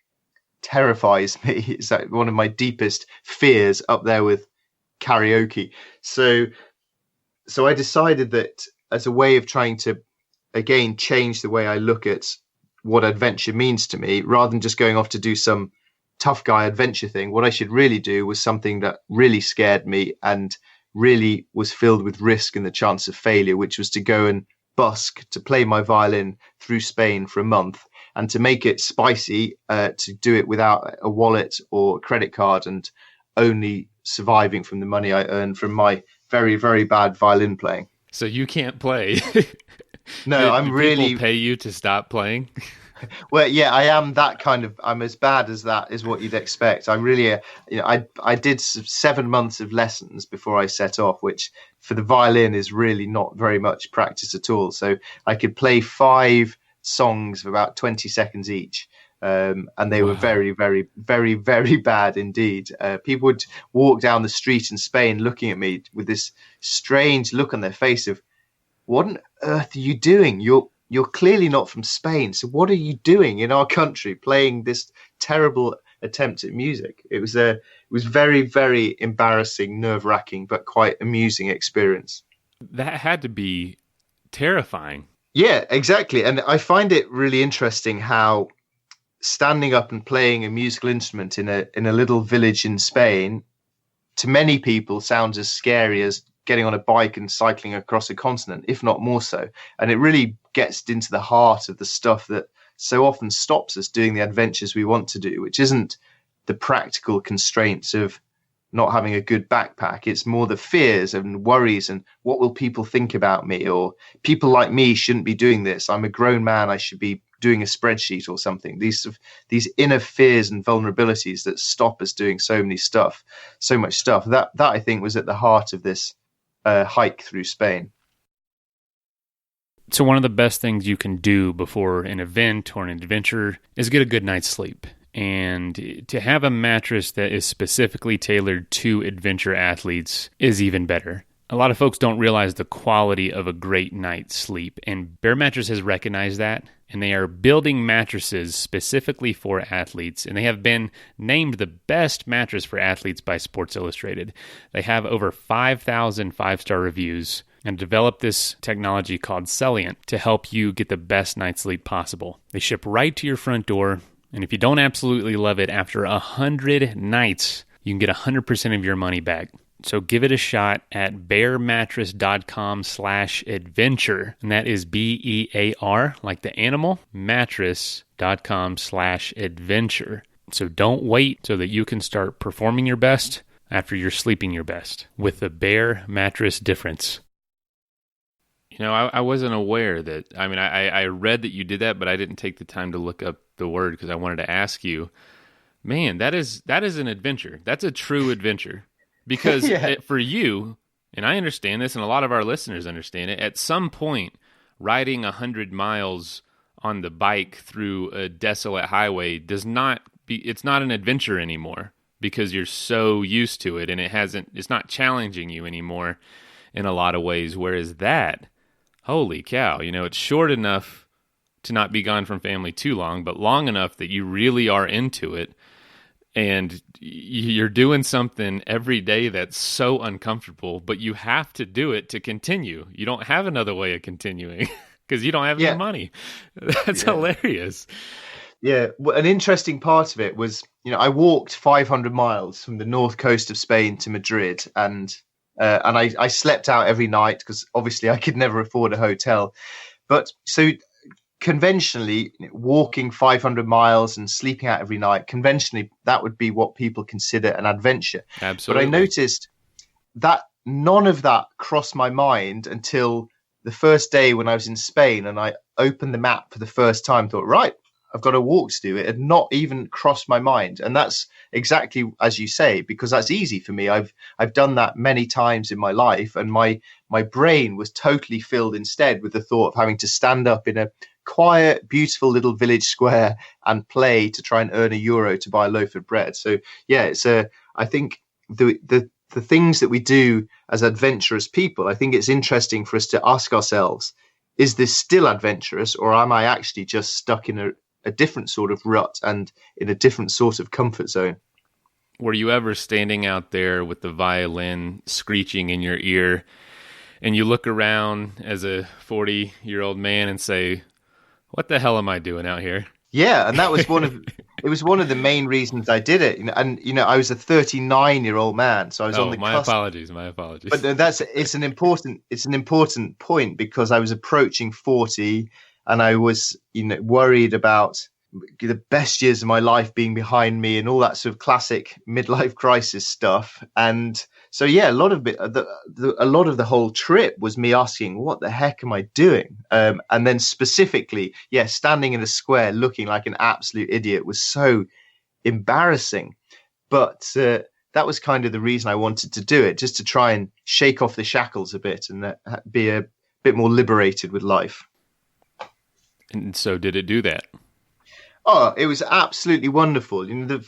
terrifies me. It's like one of my deepest fears, up there with karaoke. So I decided that as a way of trying to again change the way I look at what adventure means to me, rather than just going off to do some tough guy adventure thing, what I should really do was something that really scared me and really was filled with risk and the chance of failure, which was to go and busk, to play my violin through Spain for a month, and to make it spicy, to do it without a wallet or credit card and only surviving from the money I earned from my very, very bad violin playing. So you can't play. No, I'm do really people pay you to stop playing? well. Yeah, I am that kind of. I'm as bad as that is what you'd expect. I'm really, I did 7 months of lessons before I set off, which for the violin is really not very much practice at all. So I could play 5 songs of about 20 seconds each. And they were very, very, very, very bad indeed. People would walk down the street in Spain looking at me with this strange look on their face of, what on earth are you doing? You're clearly not from Spain. So what are you doing in our country playing this terrible attempt at music? It was very, very embarrassing, nerve-wracking, but quite amusing experience. That had to be terrifying. Yeah, exactly. And I find it really interesting how standing up and playing a musical instrument in a little village in Spain, to many people sounds as scary as getting on a bike and cycling across a continent, if not more so. And it really gets into the heart of the stuff that so often stops us doing the adventures we want to do, which isn't the practical constraints of not having a good backpack. It's more the fears and worries and what will people think about me, or people like me shouldn't be doing this. I'm a grown man. I should be doing a spreadsheet or something. These inner fears and vulnerabilities that stop us doing so much stuff. That I think was at the heart of this hike through Spain. So one of the best things you can do before an event or an adventure is get a good night's sleep. And to have a mattress that is specifically tailored to adventure athletes is even better. A lot of folks don't realize the quality of a great night's sleep, and Bear Mattress has recognized that, and they are building mattresses specifically for athletes, and they have been named the best mattress for athletes by Sports Illustrated. They have over 5,000 five-star reviews and developed this technology called Celliant to help you get the best night's sleep possible. They ship right to your front door, and if you don't absolutely love it, after 100 nights, you can get 100% of your money back. So give it a shot at bearmattress.com/adventure. And that is BEAR, like the animal, mattress.com/adventure. So don't wait so that you can start performing your best after you're sleeping your best with the Bear Mattress difference. You know, I wasn't aware that, I read that you did that, but I didn't take the time to look up the word because I wanted to ask you, man, that is an adventure. That's a true adventure. Because for you, and I understand this, and a lot of our listeners understand it, at some point, riding 100 miles on the bike through a desolate highway it's not an adventure anymore because you're so used to it, and it's not challenging you anymore in a lot of ways. Whereas that, holy cow, it's short enough to not be gone from family too long, but long enough that you really are into it. And you're doing something every day that's so uncomfortable, but you have to do it to continue. You don't have another way of continuing because you don't have any money. That's hilarious. Yeah, well, an interesting part of it was, I walked 500 miles from the north coast of Spain to Madrid, and I slept out every night because obviously I could never afford a hotel. But so conventionally, walking 500 miles and sleeping out every night, conventionally, that would be what people consider an adventure. But I Absolutely. noticed that none of that crossed my mind until the first day when I was in Spain, and I opened the map for the first time, thought, right, I've got a walk to do. It had not even crossed my mind. And that's exactly as you say, because that's easy for me. I've done that many times in my life, and my brain was totally filled instead with the thought of having to stand up in a quiet, beautiful little village square and play to try and earn €1 to buy a loaf of bread. So yeah, I think the things that we do as adventurous people, I think it's interesting for us to ask ourselves, is this still adventurous, or am I actually just stuck in a different sort of rut and in a different sort of comfort zone? Were you ever standing out there with the violin screeching in your ear, and you look around as a 40-year-old man and say, what the hell am I doing out here? Yeah, and that was one of the main reasons I did it. And I was a 39-year-old man, so I was on the my cusp. My apologies. But it's an important point, because I was approaching 40, and I was worried about the best years of my life being behind me and all that sort of classic midlife crisis stuff. And so yeah, a lot of the whole trip was me asking, what the heck am I doing? And then specifically, standing in a square looking like an absolute idiot was so embarrassing. But that was kind of the reason I wanted to do it, just to try and shake off the shackles a bit and be a bit more liberated with life. And so did it do that? Oh, it was absolutely wonderful. When the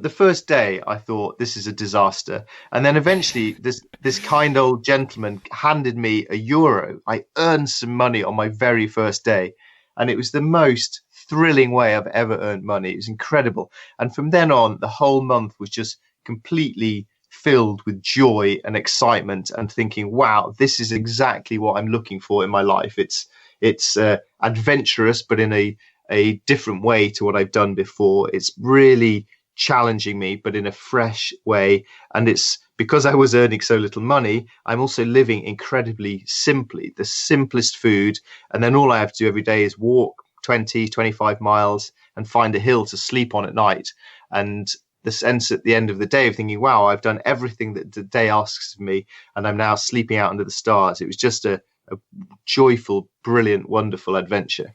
first day I thought this is a disaster. And then eventually this kind old gentleman handed me €1. I earned some money on my very first day. And it was the most thrilling way I've ever earned money. It was incredible. And from then on, the whole month was just completely filled with joy and excitement and thinking, wow, this is exactly what I'm looking for in my life. It's adventurous, but in a different way to what I've done before. It's really challenging me, but in a fresh way. And it's because I was earning so little money, I'm also living incredibly simply, the simplest food. And then all I have to do every day is walk 20, 25 miles and find a hill to sleep on at night. And the sense at the end of the day of thinking, wow, I've done everything that the day asks of me, and I'm now sleeping out under the stars. It was just a joyful, brilliant, wonderful adventure.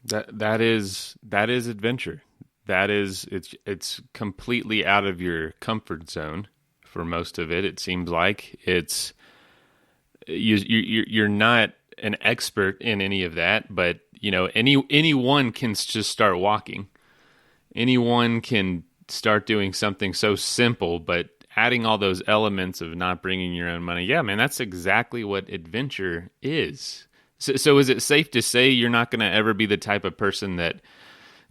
That is adventure. It's completely out of your comfort zone for most of it. It seems like you're not an expert in any of that, but anyone can just start walking. Anyone can start doing something so simple, but adding all those elements of not bringing your own money. Yeah, man, that's exactly what adventure is. So is it safe to say you're not going to ever be the type of person that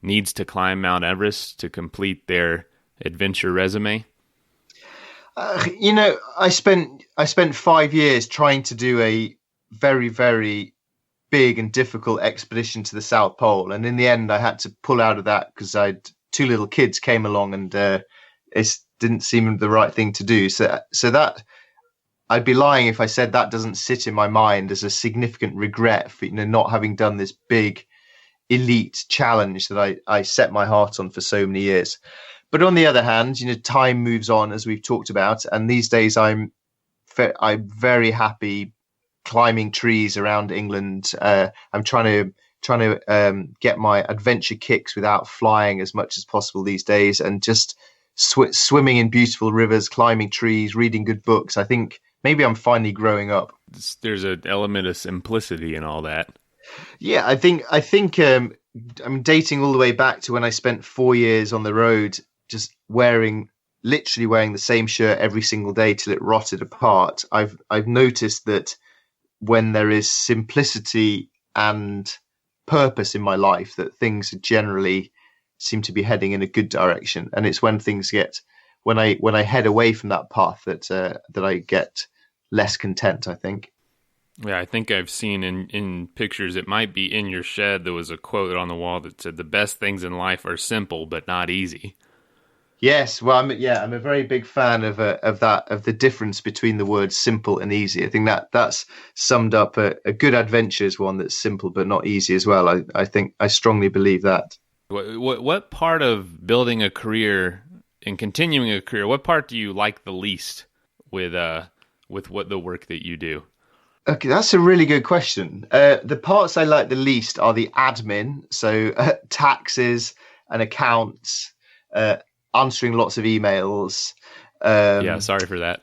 needs to climb Mount Everest to complete their adventure resume? I spent 5 years trying to do a very, very big and difficult expedition to the South Pole. And in the end, I had to pull out of that because two little kids came along, and it didn't seem the right thing to do. So that I'd be lying if I said that doesn't sit in my mind as a significant regret for not having done this big elite challenge that I set my heart on for so many years. But on the other hand, time moves on, as we've talked about, and these days I'm very happy climbing trees around England. I'm trying to get my adventure kicks without flying as much as possible these days, and just swimming in beautiful rivers, climbing trees, reading good books. I think maybe I'm finally growing up. There's an element of simplicity in all that. Yeah, I think I'm dating all the way back to when I spent 4 years on the road, just literally wearing the same shirt every single day till it rotted apart. I've noticed that when there is simplicity and purpose in my life, that things generally seem to be heading in a good direction. And it's when things when I head away from that path that I get less content, I think. Yeah, I think I've seen in pictures, it might be in your shed, there was a quote on the wall that said, the best things in life are simple but not easy. Yes, well, I'm a very big fan of the difference between the words simple and easy. I think that's summed up a good adventure is one that's simple but not easy as well. I think I strongly believe that. What part of building a career and continuing a career, what part do you like the least with what the work that you do? Okay, that's a really good question. The parts I like the least are the admin, so taxes and accounts, uh, answering lots of emails. Yeah, Um, sorry for that.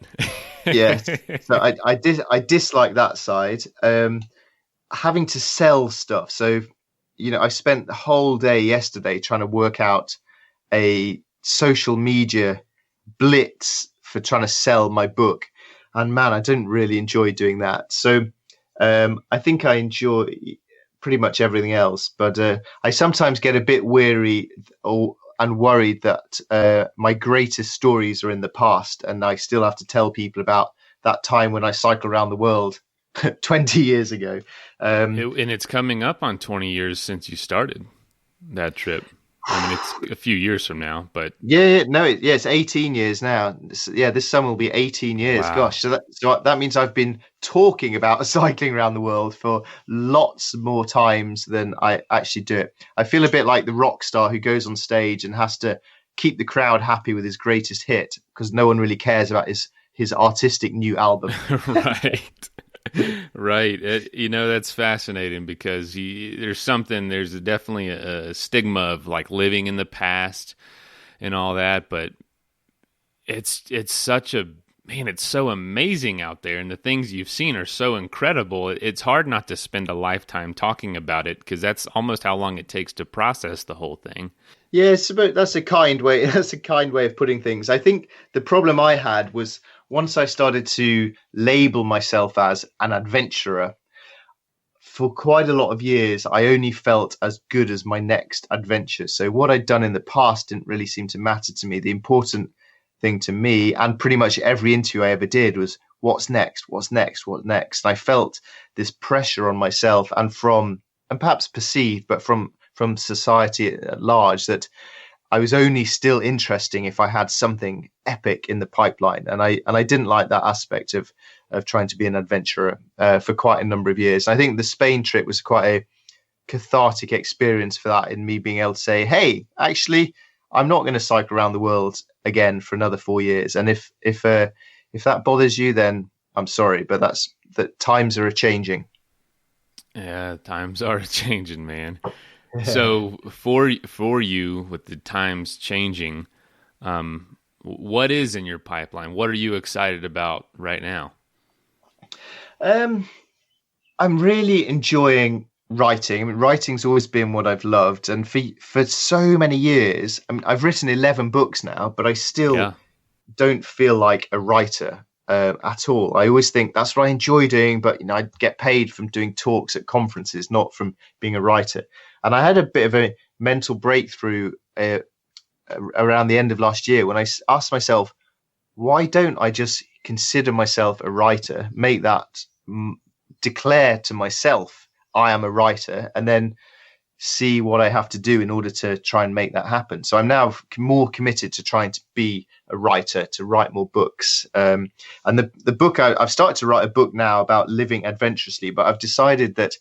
yes, so I dislike that side. Having to sell stuff. So, I spent the whole day yesterday trying to work out a social media blitz for trying to sell my book. And man, I didn't really enjoy doing that. So I think I enjoy pretty much everything else, but I sometimes get a bit weary and worried that my greatest stories are in the past, and I still have to tell people about that time when I cycled around the world 20 years ago. And it's coming up on 20 years since you started that trip. I mean, it's a few years from now, but No, it's 18 years now. This summer will be 18 years. wow. Gosh, so that means I've been talking about cycling around the world for lots more times than I actually do it. I feel a bit like the rock star who goes on stage and has to keep the crowd happy with his greatest hit because no one really cares about his artistic new album. Right. Right. That's fascinating because there's definitely a stigma of like living in the past and all that, but it's such a man, it's so amazing out there, and the things you've seen are so incredible. It's hard not to spend a lifetime talking about it because that's almost how long it takes to process the whole thing. Yes, but that's a kind way. That's a kind way of putting things. I think the problem I had was once I started to label myself as an adventurer, for quite a lot of years, I only felt as good as my next adventure. So what I'd done in the past didn't really seem to matter to me. The important thing to me, and pretty much every interview I ever did, was what's next, what's next, what's next. I felt this pressure on myself and perhaps perceived, but from society at large, that I was only still interesting if I had something epic in the pipeline, and I didn't like that aspect of trying to be an adventurer for quite a number of years. I think the Spain trip was quite a cathartic experience for that, in me being able to say, "Hey, actually, I'm not going to cycle around the world again for another 4 years." And if that bothers you, then I'm sorry, but that times are a changing. Yeah, times are changing, man. So for you, with the times changing, what is in your pipeline? What are you excited about right now? um, I'm really enjoying writing. I mean, writing's always been what I've loved, and for so many years, I mean, I've written 11 books now, but I still Yeah, don't feel like a writer at all. I always think that's what I enjoy doing, but I get paid from doing talks at conferences, not from being a writer. And I had a bit of a mental breakthrough around the end of last year when I asked myself, why don't I just consider myself a writer, make that declare to myself I am a writer, and then see what I have to do in order to try and make that happen. So I'm now more committed to trying to be a writer, to write more books. And the book, I've started to write a book now about living adventurously, but I've decided that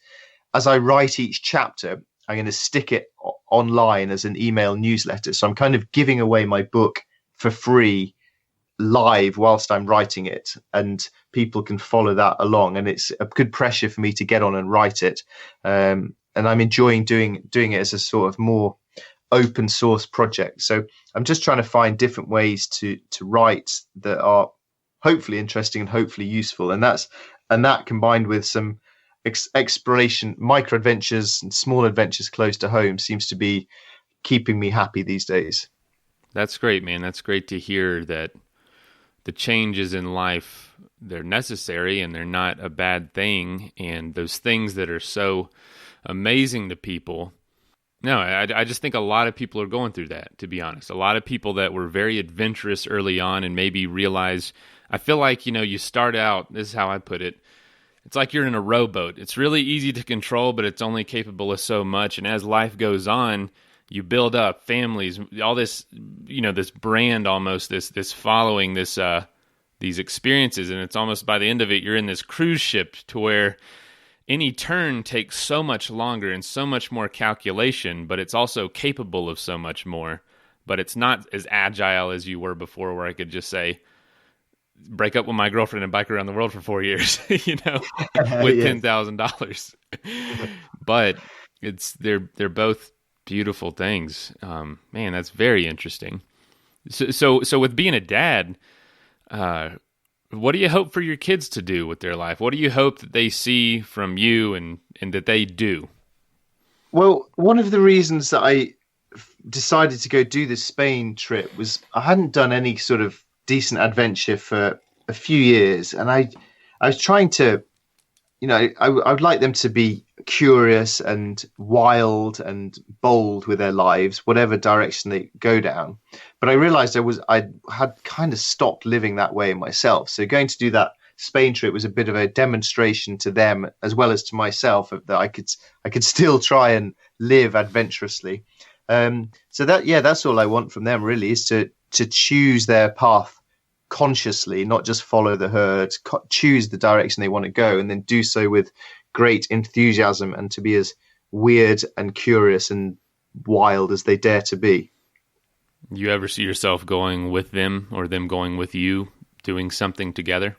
as I write each chapter, I'm going to stick it online as an email newsletter. So I'm kind of giving away my book for free live whilst I'm writing it, and people can follow that along. And it's a good pressure for me to get on and write it. And I'm enjoying doing it as a sort of more open source project. So I'm just trying to find different ways to write that are hopefully interesting and hopefully useful. And that combined with some exploration, micro adventures and small adventures close to home seems to be keeping me happy these days. that's great, man. That's great to hear that the changes in life, they're necessary and they're not a bad thing. And those things that are so amazing to people. No, I just think a lot of people are going through that, to be honest. A lot of people that were very adventurous early on and maybe realize, I feel like, you start out, this is how I put it, it's like you're in a rowboat. It's really easy to control, but it's only capable of so much. And as life goes on, you build up families, all this, this brand, almost this following, these experiences, and it's almost by the end of it, you're in this cruise ship to where any turn takes so much longer and so much more calculation, but it's also capable of so much more. But it's not as agile as you were before, where I could just say, break up with my girlfriend and bike around the world for 4 years, with Yes. $10,000. But they're both beautiful things. Man, that's very interesting. So with being a dad, what do you hope for your kids to do with their life? What do you hope that they see from you and that they do? Well, one of the reasons that I decided to go do this Spain trip was I hadn't done any sort of decent adventure for a few years, and I was trying to, I would like them to be curious and wild and bold with their lives, whatever direction they go down. But I realized I had kind of stopped living that way myself. So going to do that Spain trip was a bit of a demonstration to them as well as to myself that I could still try and live adventurously. So that's all I want from them really, is to choose their path consciously, not just follow the herd, choose the direction they want to go, and then do so with great enthusiasm and to be as weird and curious and wild as they dare to be. You ever see yourself going with them or them going with you, doing something together?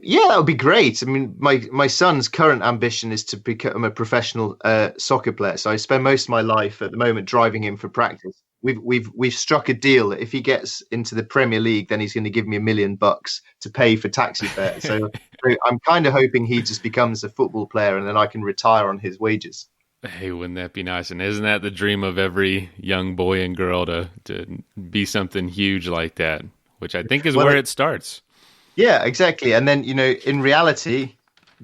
Yeah, that would be great. I mean, my son's current ambition is to become a professional soccer player. So I spend most of my life at the moment driving him for practice. We've struck a deal that if he gets into the Premier League, then he's going to give me $1 million to pay for taxi fare. So I'm kind of hoping he just becomes a football player, and then I can retire on his wages. Hey, wouldn't that be nice? And isn't that the dream of every young boy and girl to be something huge like that? Which I think is where it starts. Yeah, exactly. And then, in reality,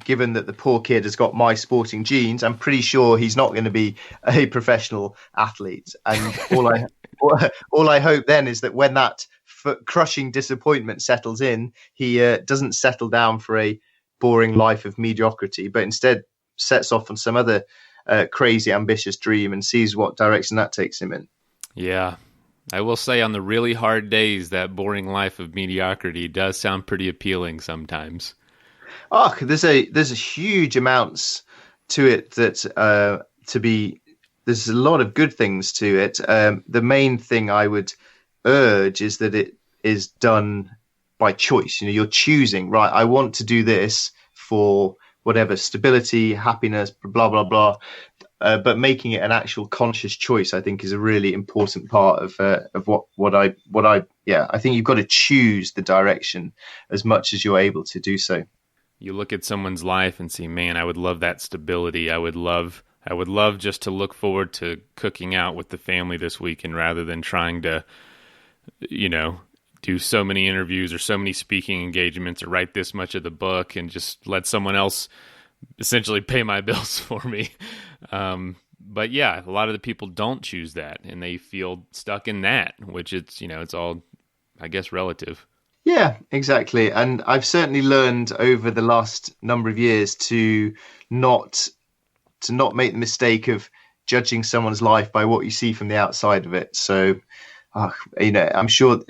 given that the poor kid has got my sporting genes, I'm pretty sure he's not going to be a professional athlete. And all I hope then is that when that crushing disappointment settles in, he doesn't settle down for a boring life of mediocrity, but instead sets off on some other crazy, ambitious dream and sees what direction that takes him in. Yeah. I will say on the really hard days, that boring life of mediocrity does sound pretty appealing sometimes. Oh, there's a huge amounts to it that there's a lot of good things to it. The main thing I would urge is that it is done by choice. You're choosing, right? I want to do this for whatever stability, happiness, blah, blah, blah. But making it an actual conscious choice, I think, is a really important part of what I think you've got to choose the direction as much as you're able to do so. You look at someone's life and see, man, I would love that stability. I would love just to look forward to cooking out with the family this weekend rather than trying to, do so many interviews or so many speaking engagements or write this much of the book and just let someone else essentially pay my bills for me. But yeah, a lot of the people don't choose that and they feel stuck in that, which it's all, I guess, relative. Yeah, exactly. And I've certainly learned over the last number of years to not make the mistake of judging someone's life by what you see from the outside of it. So, I'm sure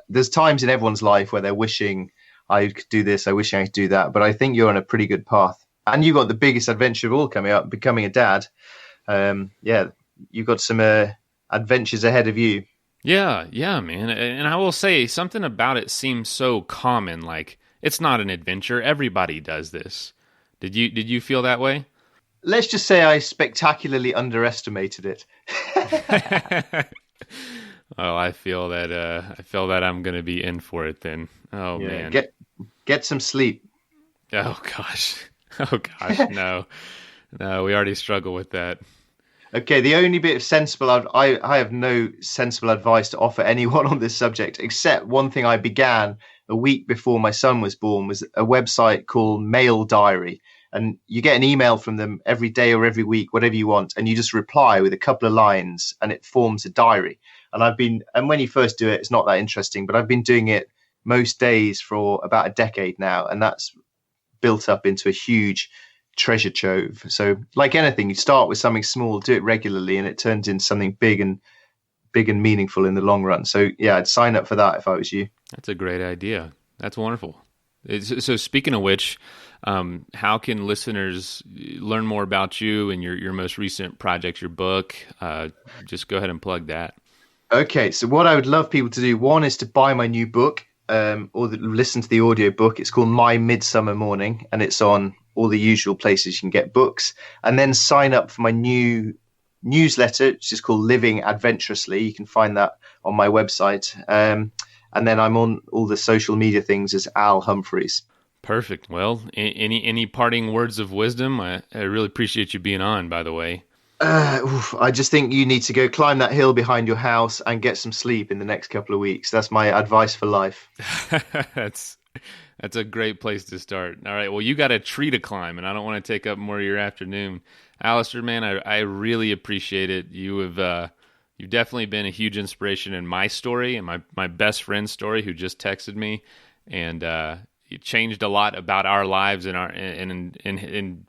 there's times in everyone's life where they're wishing I could do this, I wish I could do that. But I think you're on a pretty good path. And you've got the biggest adventure of all coming up, becoming a dad. You've got some adventures ahead of you. Yeah, man. And I will say something about it seems so common. Like, it's not an adventure. Everybody does this. Did you feel that way? Let's just say I spectacularly underestimated it. Well, I feel that I'm going to be in for it then. Oh yeah, man. Get some sleep. Oh gosh. No, we already struggle with that. Okay, the only bit of sensible, I have no sensible advice to offer anyone on this subject, except one thing I began a week before my son was born was a website called Mail Diary. And you get an email from them every day or every week, whatever you want, and you just reply with a couple of lines and it forms a diary. And when you first do it, it's not that interesting, but I've been doing it most days for about a decade now, and that's built up into a huge treasure trove. So like anything, you start with something small, do it regularly, and it turns into something big and meaningful in the long run. So yeah, I'd sign up for that if I was you. That's a great idea. That's wonderful. So speaking of which, how can listeners learn more about you and your most recent project, your book? Just go ahead and plug that. Okay, so what I would love people to do, one is to buy my new book, or listen to the audio book. It's called My Midsummer Morning, and it's on all the usual places you can get books. And then sign up for my new newsletter, which is called Living Adventurously. You can find that on my website. And then I'm on all the social media things as Al Humphreys. Perfect. Well, any parting words of wisdom? I really appreciate you being on, by the way. I just think you need to go climb that hill behind your house and get some sleep in the next couple of weeks. That's my advice for life. That's a great place to start. All right. Well, you got a tree to climb, and I don't want to take up more of your afternoon. Alastair, man, I really appreciate it. You've definitely been a huge inspiration in my story and my best friend's story, who just texted me, and it changed a lot about our lives and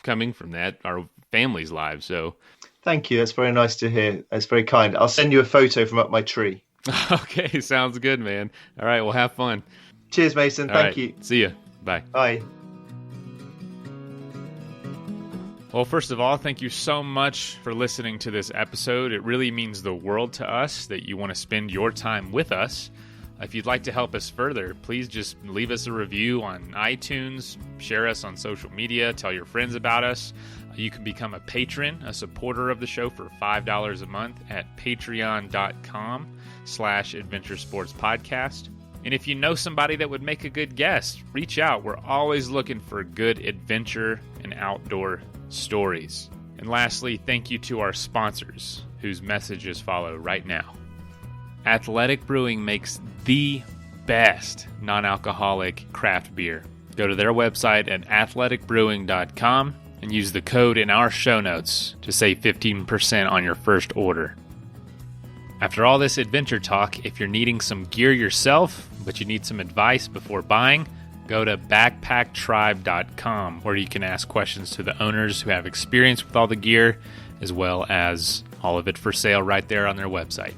coming from that, our family's lives. So thank you. That's very nice to hear. That's very kind. I'll send you a photo from up my tree. Okay, sounds good, man. All right, well, have fun. Cheers, Mason. Thank you. See ya. Bye. Bye. Well, first of all, thank you so much for listening to this episode. It really means the world to us that you want to spend your time with us. If you'd like to help us further, please just leave us a review on iTunes, share us on social media, tell your friends about us. You can become a patron, a supporter of the show for $5 a month at patreon.com/adventuresportspodcast. And if you know somebody that would make a good guest, reach out. We're always looking for good adventure and outdoor stories. And lastly, thank you to our sponsors, whose messages follow right now. Athletic Brewing makes the best non-alcoholic craft beer. Go to their website at athleticbrewing.com and use the code in our show notes to save 15% on your first order. After all this adventure talk, if you're needing some gear yourself, but you need some advice before buying, go to backpacktribe.com, where you can ask questions to the owners who have experience with all the gear, as well as all of it for sale right there on their website.